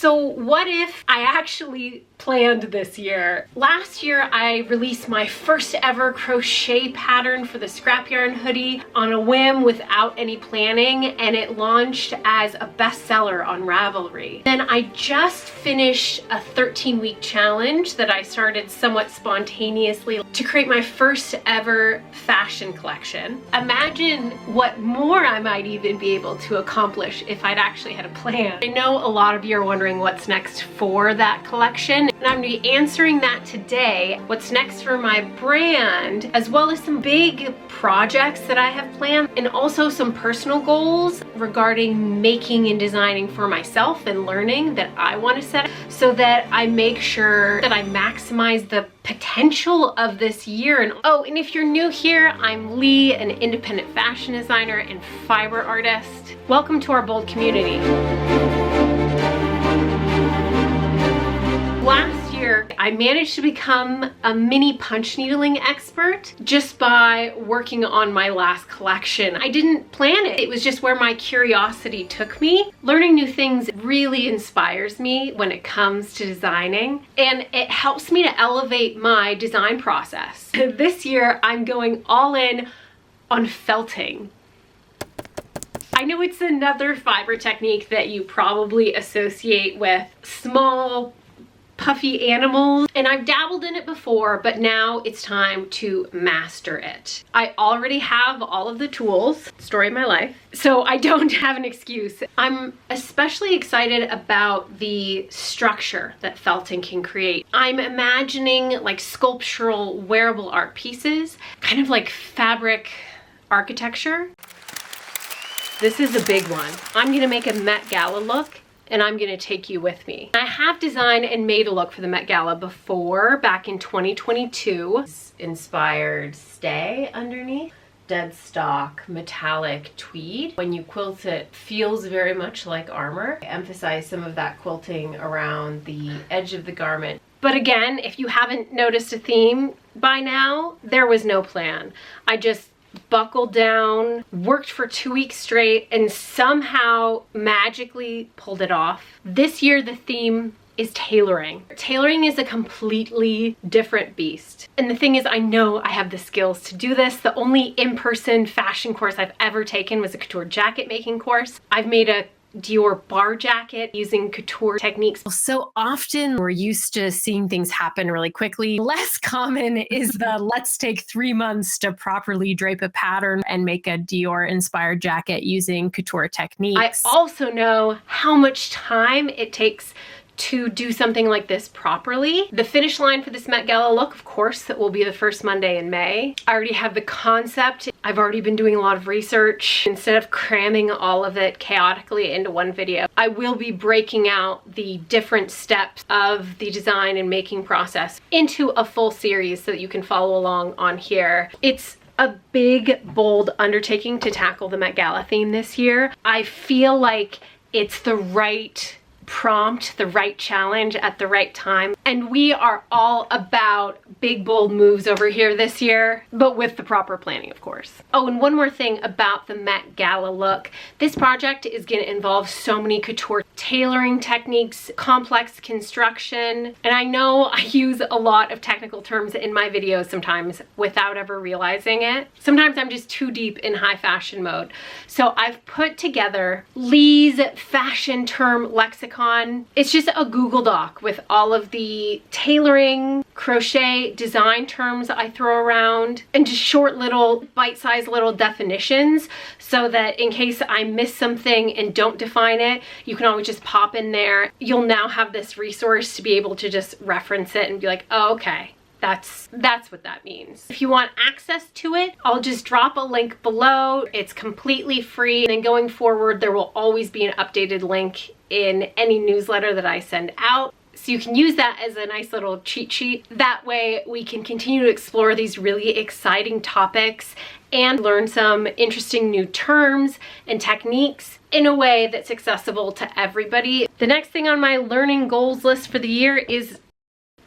So what if I actually planned this year? Last year I released my first ever crochet pattern for the scrap yarn hoodie on a whim without any planning, and it launched as a bestseller on Ravelry. Then I just finished a 13-week challenge that I started somewhat spontaneously to create my first ever fashion collection. Imagine what more I might even be able to accomplish if I'd actually had a plan. I know a lot of you are wondering what's next for that collection, and I'm going to be answering that today. What's next for my brand, as well as some big projects that I have planned, and also some personal goals regarding making and designing for myself and learning that I want to set, so that I make sure that I maximize the potential of this year. And oh, and if you're new here, I'm Leigh, an independent fashion designer and fiber artist. Welcome to our bold community. Last year, I managed to become a mini punch needling expert just by working on my last collection. I didn't plan it. It was just where my curiosity took me. Learning new things really inspires me when it comes to designing, and it helps me to elevate my design process. This year, I'm going all in on felting. I know it's another fiber technique that you probably associate with small, puffy animals, and I've dabbled in it before, but now it's time to master it. I already have all of the tools, story of my life, so I don't have an excuse. I'm especially excited about the structure that felting can create. I'm imagining like sculptural wearable art pieces, kind of like fabric architecture. This is a big one. I'm gonna make a Met Gala look, and I'm gonna take you with me. I have designed and made a look for the Met Gala before, back in 2022. Inspired stay underneath, dead stock metallic tweed. When you quilt it, feels very much like armor. I emphasize some of that quilting around the edge of the garment. But again, if you haven't noticed a theme by now, there was no plan. I just buckled down, worked for 2 weeks straight, and somehow magically pulled it off. This year the theme is tailoring. Tailoring is a completely different beast. And the thing is, I know I have the skills to do this. The only in-person fashion course I've ever taken was a couture jacket making course. I've made a Dior bar jacket using couture techniques. So often we're used to seeing things happen really quickly. Less common is the let's take 3 months to properly drape a pattern and make a Dior inspired jacket using couture techniques. I also know how much time it takes to do something like this properly. The finish line for this Met Gala look, of course, that will be the first Monday in May. I already have the concept. I've already been doing a lot of research. Instead of cramming all of it chaotically into one video, I will be breaking out the different steps of the design and making process into a full series so that you can follow along on here. It's a big, bold undertaking to tackle the Met Gala theme this year. I feel like it's the right prompt, the right challenge at the right time. And we are all about big, bold moves over here this year, but with the proper planning, of course. Oh, and one more thing about the Met Gala look. This project is going to involve so many couture tailoring techniques, complex construction, and I know I use a lot of technical terms in my videos sometimes without ever realizing it. Sometimes I'm just too deep in high fashion mode. So I've put together Leigh's fashion term lexicon. It's just a Google Doc with all of the tailoring, crochet, design terms I throw around, and just short little bite-sized little definitions, so that in case I miss something and don't define it, you can always just pop in there. You'll now have this resource to be able to just reference it and be like, oh, okay. That's what that means. If you want access to it, I'll just drop a link below. It's completely free. And then going forward, there will always be an updated link in any newsletter that I send out. So you can use that as a nice little cheat sheet. That way we can continue to explore these really exciting topics and learn some interesting new terms and techniques in a way that's accessible to everybody. The next thing on my learning goals list for the year is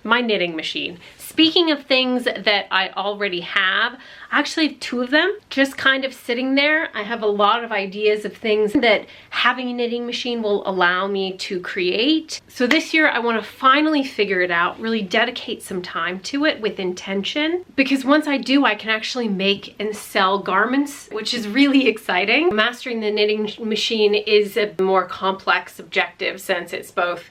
my knitting machine. Speaking of things that I already have, I actually have 2 of them just kind of sitting there. I have a lot of ideas of things that having a knitting machine will allow me to create. So this year I want to finally figure it out, really dedicate some time to it with intention, because once I do, I can actually make and sell garments, which is really exciting. Mastering the knitting machine is a more complex objective since it's both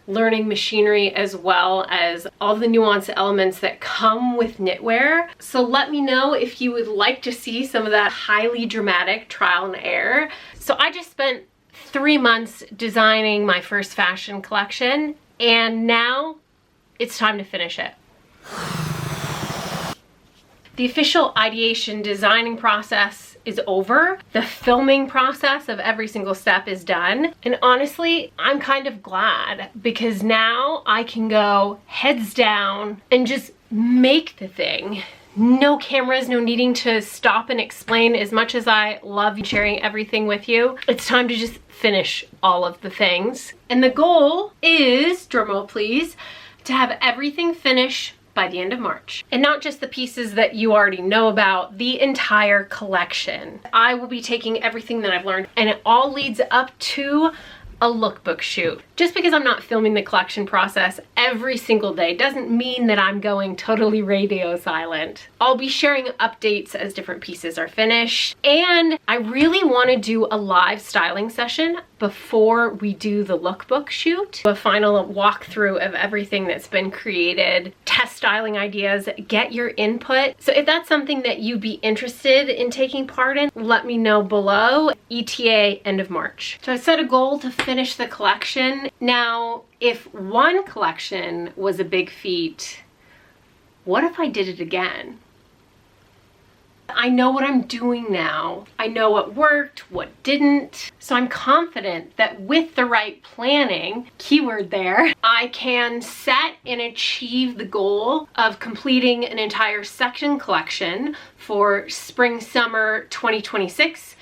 learning machinery as well as all the nuanced elements that come with knitwear. So let me know if you would like to see some of that highly dramatic trial and error. So I just spent 3 months designing my first fashion collection, and now it's time to finish it. The official ideation designing process is over. The filming process of every single step is done. And honestly, I'm kind of glad, because now I can go heads down and just make the thing. No cameras, no needing to stop and explain. As much as I love sharing everything with you, it's time to just finish all of the things. And the goal is, drumroll please, to have everything finished by the end of March. And not just the pieces that you already know about, the entire collection. I will be taking everything that I've learned, and it all leads up to a lookbook shoot. Just because I'm not filming the collection process every single day doesn't mean that I'm going totally radio silent. I'll be sharing updates as different pieces are finished, and I really want to do a live styling session before we do the lookbook shoot. A final walkthrough of everything that's been created, test styling ideas, get your input. So if that's something that you'd be interested in taking part in, let me know below. ETA end of March. So I set a goal to finish the collection. Now, if one collection was a big feat, what if I did it again? I know what I'm doing now. I know what worked, what didn't. So I'm confident that with the right planning, keyword there, I can set and achieve the goal of completing an entire section collection for spring summer 2026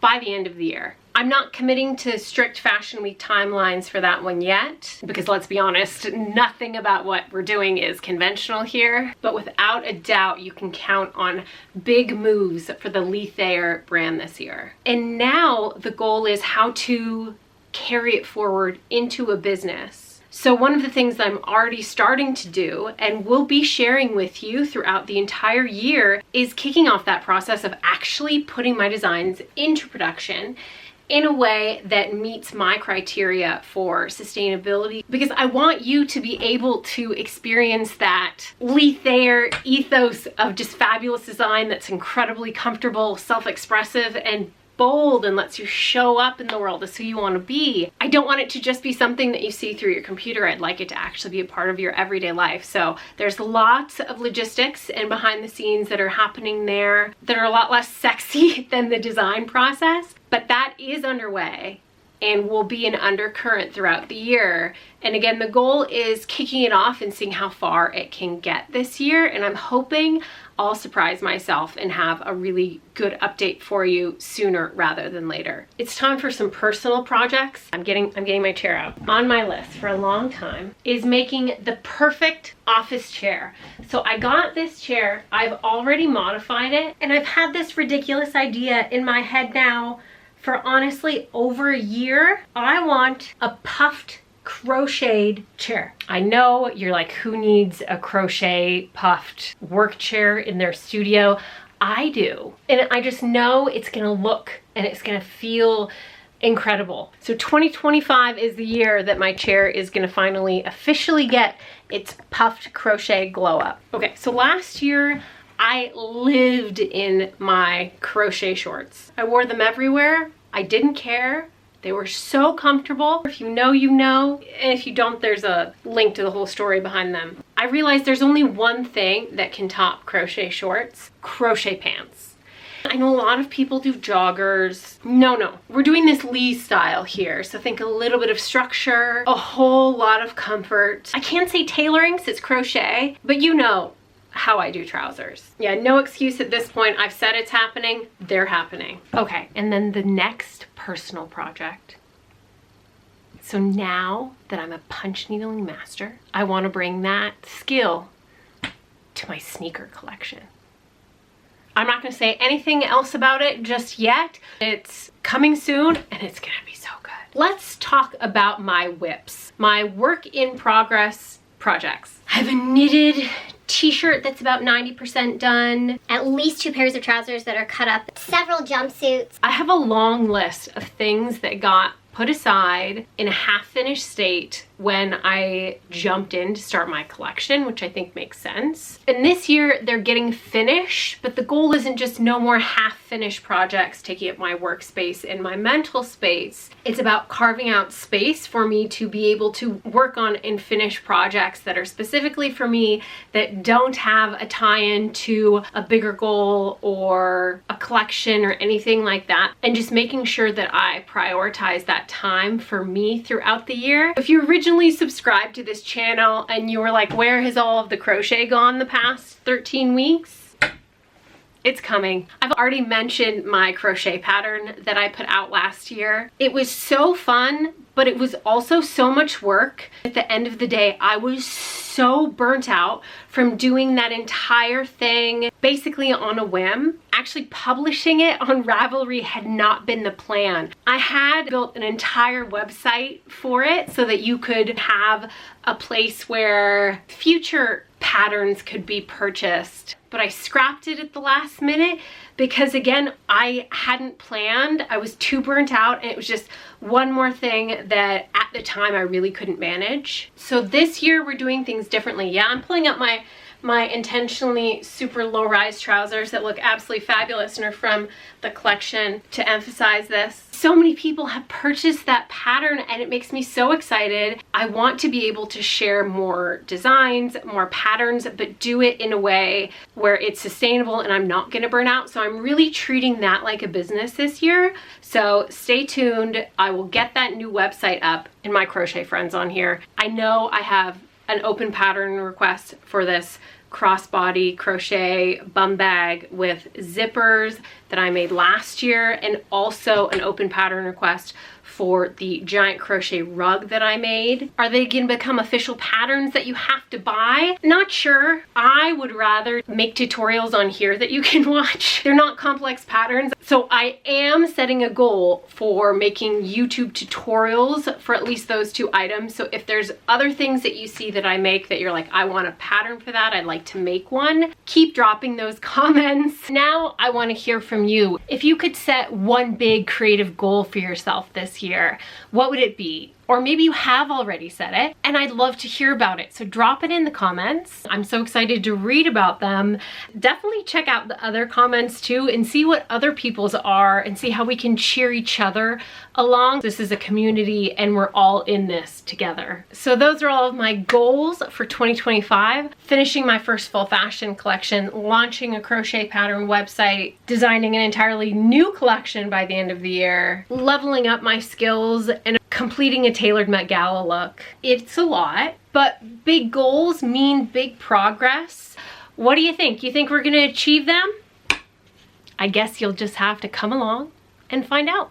by the end of the year. I'm not committing to strict Fashion Week timelines for that one yet, because let's be honest, nothing about what we're doing is conventional here. But without a doubt, you can count on big moves for the Leigh brand this year. And now the goal is how to carry it forward into a business. So one of the things that I'm already starting to do and will be sharing with you throughout the entire year is kicking off that process of actually putting my designs into production in a way that meets my criteria for sustainability, because I want you to be able to experience that Leigh ethos of just fabulous design that's incredibly comfortable, self-expressive, and bold, and lets you show up in the world as who you want to be. I don't want it to just be something that you see through your computer. I'd like it to actually be a part of your everyday life. So there's lots of logistics and behind the scenes that are happening there that are a lot less sexy than the design process, but that is underway and will be an undercurrent throughout the year. And again, the goal is kicking it off and seeing how far it can get this year. And I'm hoping I'll surprise myself and have a really good update for you sooner rather than later. It's time for some personal projects. I'm getting my chair out. On my list for a long time is making the perfect office chair. So I got this chair, I've already modified it, and I've had this ridiculous idea in my head now for honestly over a year. I want a puffed crocheted chair. I know you're like, who needs a crochet puffed work chair in their studio? I do. And I just know it's gonna look and it's gonna feel incredible. So 2025 is the year that my chair is gonna finally officially get its puffed crochet glow up. Okay, so last year, I lived in my crochet shorts. I wore them everywhere. I didn't care. They were so comfortable. If you know, you know. And if you don't, there's a link to the whole story behind them. I realized there's only one thing that can top crochet shorts: crochet pants. I know a lot of people do joggers. No, we're doing this Leigh style here. So think a little bit of structure, a whole lot of comfort. I can't say tailoring since it's crochet, but you know how I do trousers. Yeah, no excuse at this point. I've said it's happening, they're happening. Okay, and then the next personal project. So now that I'm a punch needling master, I want to bring that skill to my sneaker collection. I'm not going to say anything else about it just yet. It's coming soon and it's going to be so good. Let's talk about my whips, my work in progress projects. I have a knitted t-shirt that's about 90% done. At least 2 pairs of trousers that are cut up. Several jumpsuits. I have a long list of things that got put aside in a half-finished state when I jumped in to start my collection, which I think makes sense. And this year they're getting finished, but the goal isn't just no more half-finished projects taking up my workspace and my mental space. It's about carving out space for me to be able to work on and finish projects that are specifically for me, that don't have a tie-in to a bigger goal or a collection or anything like that, and just making sure that I prioritize that time for me throughout the year. If you originally subscribed to this channel and you were like, where has all of the crochet gone the past 13 weeks? It's coming. I've already mentioned my crochet pattern that I put out last year. It was so fun, but it was also so much work. At the end of the day, I was so burnt out from doing that entire thing basically on a whim. Actually publishing it on Ravelry had not been the plan. I had built an entire website for it so that you could have a place where future patterns could be purchased. But I scrapped it at the last minute because, again, I hadn't planned. I was too burnt out and it was just one more thing that at the time I really couldn't manage. So this year we're doing things differently. Yeah, I'm pulling up my intentionally super low-rise trousers that look absolutely fabulous and are from the collection to emphasize this. So many people have purchased that pattern and it makes me so excited. I want to be able to share more designs, more patterns, but do it in a way where it's sustainable and I'm not gonna burn out. So I'm really treating that like a business this year. So stay tuned. I will get that new website up and my crochet friends on here. I know I have an open pattern request for this crossbody crochet bum bag with zippers that I made last year, and also an open pattern request for the giant crochet rug that I made. Are they gonna become official patterns that you have to buy? Not sure. I would rather make tutorials on here that you can watch. They're not complex patterns. So I am setting a goal for making YouTube tutorials for at least those 2 items. So if there's other things that you see that I make that you're like, I want a pattern for that, I'd like to make one, keep dropping those comments. Now I want to hear from you. If you could set one big creative goal for yourself this year, what would it be? Or maybe you have already set it and I'd love to hear about it. So drop it in the comments. I'm so excited to read about them. Definitely check out the other comments too and see what other people's are and see how we can cheer each other along. This is a community and we're all in this together. So those are all of my goals for 2025. Finishing my first full fashion collection, launching a crochet pattern website, designing an entirely new collection by the end of the year, leveling up my skills, and completing a tailored Met Gala look. It's a lot, but big goals mean big progress. What do you think? You think we're gonna achieve them? I guess you'll just have to come along and find out.